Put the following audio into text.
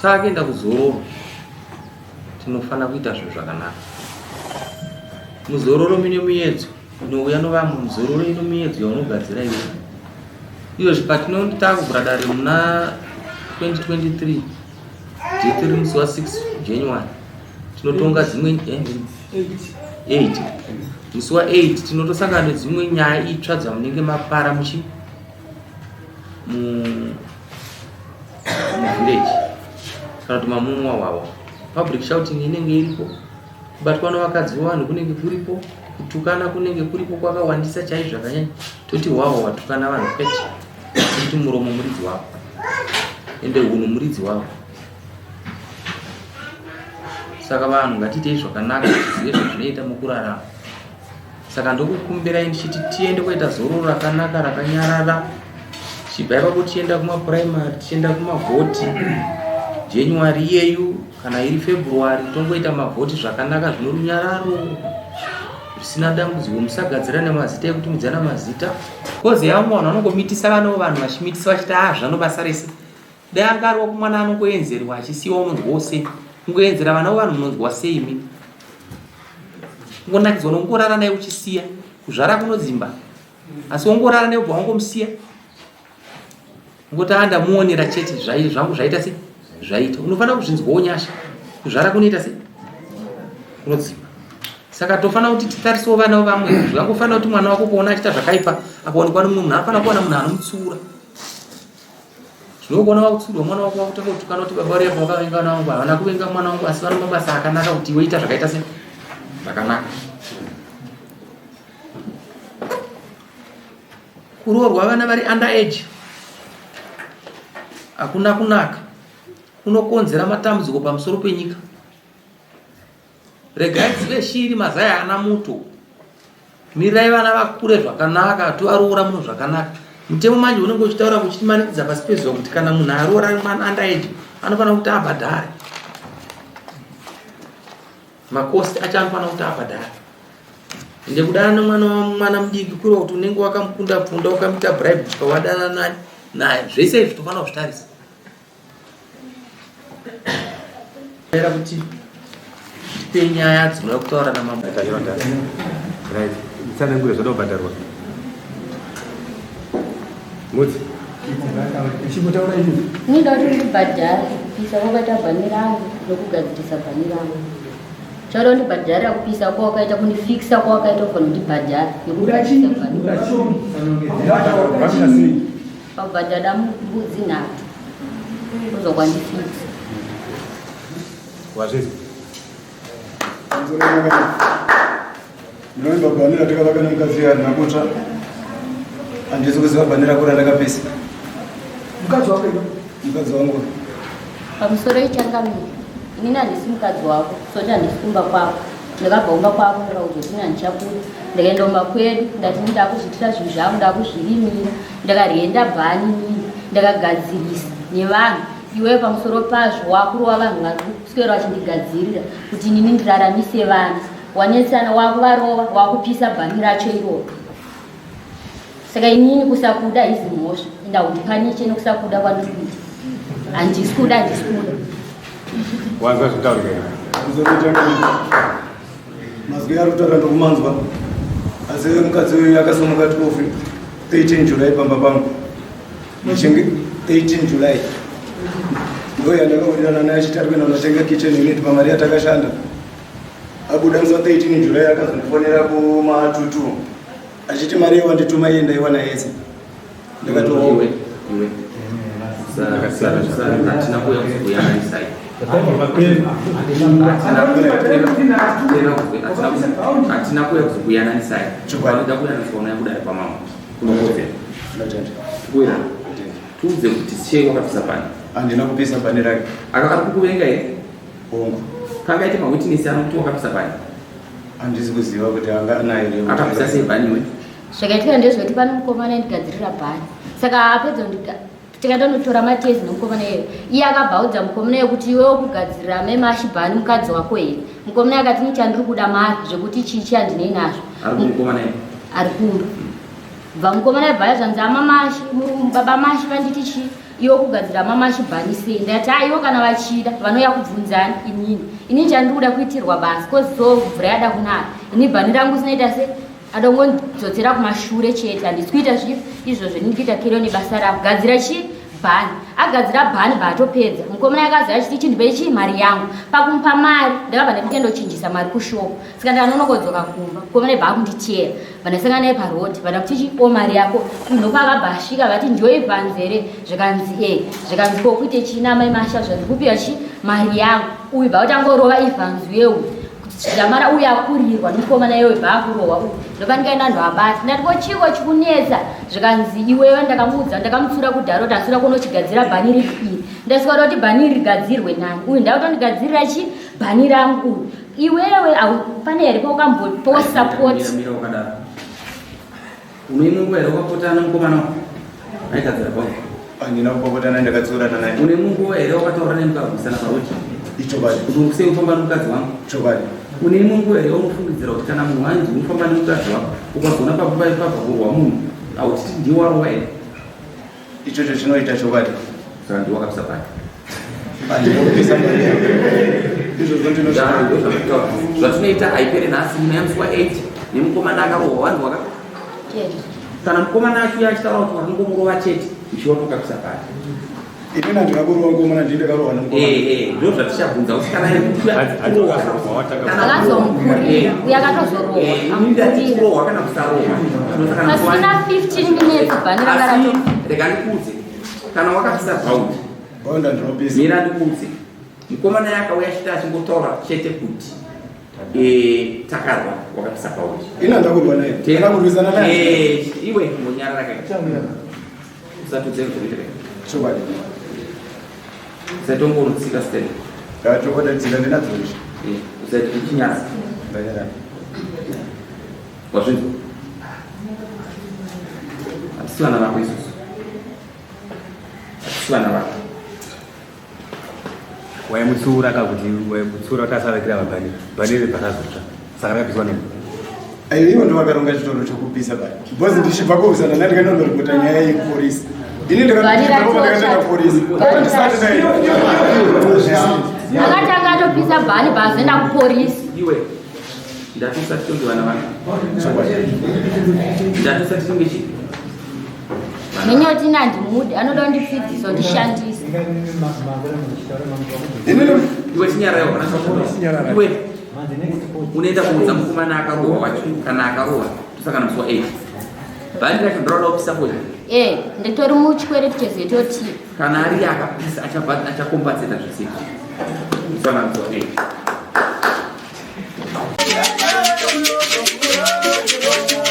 Takuenda kuzororo tinofana kuita zvinhu zvakanaka. Muzororo mune muyedzo inouya novamwe, muzororo ino muyedzo yaunogadzira iwe. Iyo zvipatinondi takuvhura dare muna 2023 J3 musi wa 6 January tinotonga dzimwe 8 musi wa 8 tinotosangana nedzimwe nyaya itsva dzamunenge mapara muchi village kana kuti mamumwa wawa. Public shouting inenge iripo, kubatwa nevakadzi vanhu kunenge kuripo, kutukana kunenge kuripo kwakawandisa chaizvo zvakanyanya. Toti wawa watukana vanhu kwete, kuti muromo muridzi wavo ende hunhu muridzi wavo. Saka vanhu ngatiitei zvakanaka, tizive zvazvinoita mukurarama. Saka ndokukumbirai ndichiti tiende kuita zororo rakanaka rakanyarara. Chibva ipapo tichienda kumapuraimari, tichienda kumavhoti January iyeyu kana iri February tongoita mavhoti zvakanaka zvino runyararo zvisina dambudziko. Musagadzira nemazita ekuti mudzana mazita. Kozi yangu vanhu vanongomitisa vanhu vachimitisa vachita zvano basa rese. Dai angariwo kumwana anongoenzerwa achisiwa unonzwa wose. Kungoenzera vana vanhu munonzwa sei imi. Kungonakidzwa nongorara naye uchisiya. Kuzvara kunodzimba. Asi wongorara naye ubva wangomusiya. Ngoti andamuonera chete zvangu zvaita sei zvaita. Unofanira kuzvinzwawo nyasha. Kuzvara kunoita sei kunodzimba. Saka tofana kuti titarisewo vana vamwe. Zvangofanira kuti mwana wako kuona achita zvakaipa akaonekwa nomumwe munhu anofana kuona munhu anomutsura. Zvinokuona wakutsurwa mwana wako wakutanga kutukana kuti baba repo wakavenga wangu havana kuvenga mwana wangu asi vane mabasa akanaka kuti iwe ita zvakaita sei zvakanaka. Kuroorwa vana vari under age hakuna kunaka, kunokonzera matambudziko pamusoro penyika. Regai dzive shiri mazai ana muto. Mirirai vana vakure zvakanaka, tovaroora munhu zvakanaka. Mutemo manje unenge uchitaura kuchitimanikidza pasi pezuva kuti kana munhu aroora mwana under age anofanira kuti abhadhare. Makosti acho anofanira kuti abhadhare. Ende kudana nomwana mudiki kuri kuti unenge wakamukunda pfunda ukamuita bribe ukawadana naye zvese izvi tofanira kuzvitarisa. Era kuti tipe nyaya dzinoda kutaura namamata Yonda. Right. Sana ngure zvinobhadharwa. Mudzi. Chimutaura izvi. Nida kuti ndibhadhare kupisa kwakaita bhani rangu nokugadzirisa bhani rangu. Charo ndibhadhare kupisa kwakaita kundifikisa kwakaita ufana ndibhadhare. Nekugadzirisa bhani rangu. Pabhadhara mbudzi 3. Kuzokwandifisa. Wazvizi. Ndinoimba bhanira takavaka nemukadzi yari nakutsva handisi kuziva bhanira kuri andakapisa. Mukadzi wangu pamusoro ichangamira inini handisi mukadzi wako soti handisi kumba kwako. Ndakabva kumba kwako ndakaudzoti handichakuri. Ndakaenda kumba kwedu ndati ndakuzviitira zvinhu zvangu ndakuzvirimira ndakarenda bhani nini ndakagadzirisa nevanhu. Iwe pamusoro pazvo wakurowa vanhu kuswera vachindigadzirira kuti nini ndiraramise vana. Wanetsana wakuvarova wakupisa bhani racho iroro. Saka inini kusakuda izi mhosva ndahundipaniche nekusakuda kwandikuita. Handisi kuda. Wanzwa zvitaurika mazwi ari kutaura ndokumanzwa asi mukadzi uyu akasomuka 13 July pamba pangu. Mushingi 13 July ndo yandakawirirana naye achiti ari kuenda kunotenga kitchen unit pamari yatakashanda. abuda musi 13 Julai akazondifonera kumatutu achiti mari yewandituma iye ndaiwana yese ndakatoiwe hatina kuya kuzokuyanganisai hatina kuya kuzokuyanganisai ida kuyananiswa unayakudari pamama kunokoze kuira tuudze kuti chei wakapisa pani handina kupisa pani rake akakari kukuvenga here ongo kangaite mawitness anokuti wakapisa pani handisi kuziva kuti anga anayo akapisa sei bhaniwe zvakaitika ndezvekuti pane mukomana indigadzirira bhani saka apedza tikatonotora matezi nemukomana iyeyo iye akabvaudza mukomana iye kuti iwewo kugadzirira memashi bhani mukadzi wako here mukomana iye akati nichandiri kuda mari zvekuti chichi handinei nazvo ari kumba bva mukomana iye bhaya zvanzi amamashi baba mashi vanditi chi iwo kugadzira mamashi bhani sei ndati iwo kana vachida vanouya kubvunzani inini chandiri kuda kuitirwa basi koziso mvura yada kunaya ini bhani rangu sinoita se adongodzodzera kumashure chete handisi kuita izvozvo ndikuita kero nebasa rako gadzira chi bhani agadzira bhani baatopedza mukomana yakaziva achiti chindibei chii mari yangu pakumupa mari ndakabva ndikutendochinjisa mari kushoko saka ndakanonokodzoka kumba mukomana ibva akunditiyera vandasangana naye parodhi vanda kuti o mari yako inhopa akabva asvika vati njoi bhanzere zvikanzi zvikanzi kokuite china mai masha zvandikupiwa chi mari yangu uyu bva kuti angorova ivhanzi yeu zvamara uye akurirwa nomukomana iwe bva akurohwa uyu ndopa ndikaenda anhu abati ndati kochiko chikunetsa zvikanzi iwewe ndakamuudza ndakamutsura kudharoti asura kunochigadzira bhani riri iri ndasvika kuti bhani iri rigadzirwe nani uyu ndakutondigadzirira chi bhani rangu uyu iwewe pane here paukamboposapoti unemungu here wakapotana nomukomana wako aigadzira bhani handina kupopotana ndakatsurana naye une mungu here wakataura nemukabvisana paroti ichobadi kuti usei ufamba nomukadzi wangu chobadi une mungu here unofungidzira kuti kana munhu wanzi unofamba nemukadzi wako ukazoona pabvakurwa munhu autiti ndiwarowa here ichocho chinoita chobadi saka ndiwakapisa pani zvatinoita haipere nhasi munayamuswa 8 nemukomana akarohwa wanzi waka kana mukomana acho achitaura kuti wakangomurova chete uchiona ukapisa pani inini handingakurowa mukomana ndindakarohwa nemukomana ndo zvatichabvunza kuti kana akazomkurira uye akatozorohwa kana kusarohwa pasina 15 minutes bhani rakarato rega ndikudze kana wakapisa bhaundi bhaunda ndinopisa mira ndikudze mukomana yakauya achita achingotaura chete kuti takarwa wakapisa bhaundi ini handakurwa naye ndakurwisana naye iwe monyara rakaita usatudze kuzoitireka chobadi usaitongorutsika steni chokwadatsika ndinadzozvi usaiti kuchinyasa ndanyarana wazvinzwa hatisi vana vako isusu hatisi vana vako waimutsura kakuti waimutsura kuti asarakira mabhani bhani iri bhasazotsva saka rakapiswa nemi ivo ndo vakaronga chitoro chokupisa bani bhozi ndichibva kuusana nandikandondoripota nyaya yepolisi ini ndikandakaenda polisi akatanga atopisa bhani bhazoenda kupolisi iwe ndatisati tonge vana vana ndatisati tonge chii nenyoti nandimudi anoda kundidzidzisa ndishandisa iwe chinyarayo iwe unoenda kuudza mukomana akarohwa wacho kana akarohwa tosangana musi wa8 bhani racho ndoroda kupisa kuti nditori muchikwereti chezvetoti kana ari akapisa achakombatseta zvisizvo musana musi wa8 Yeah.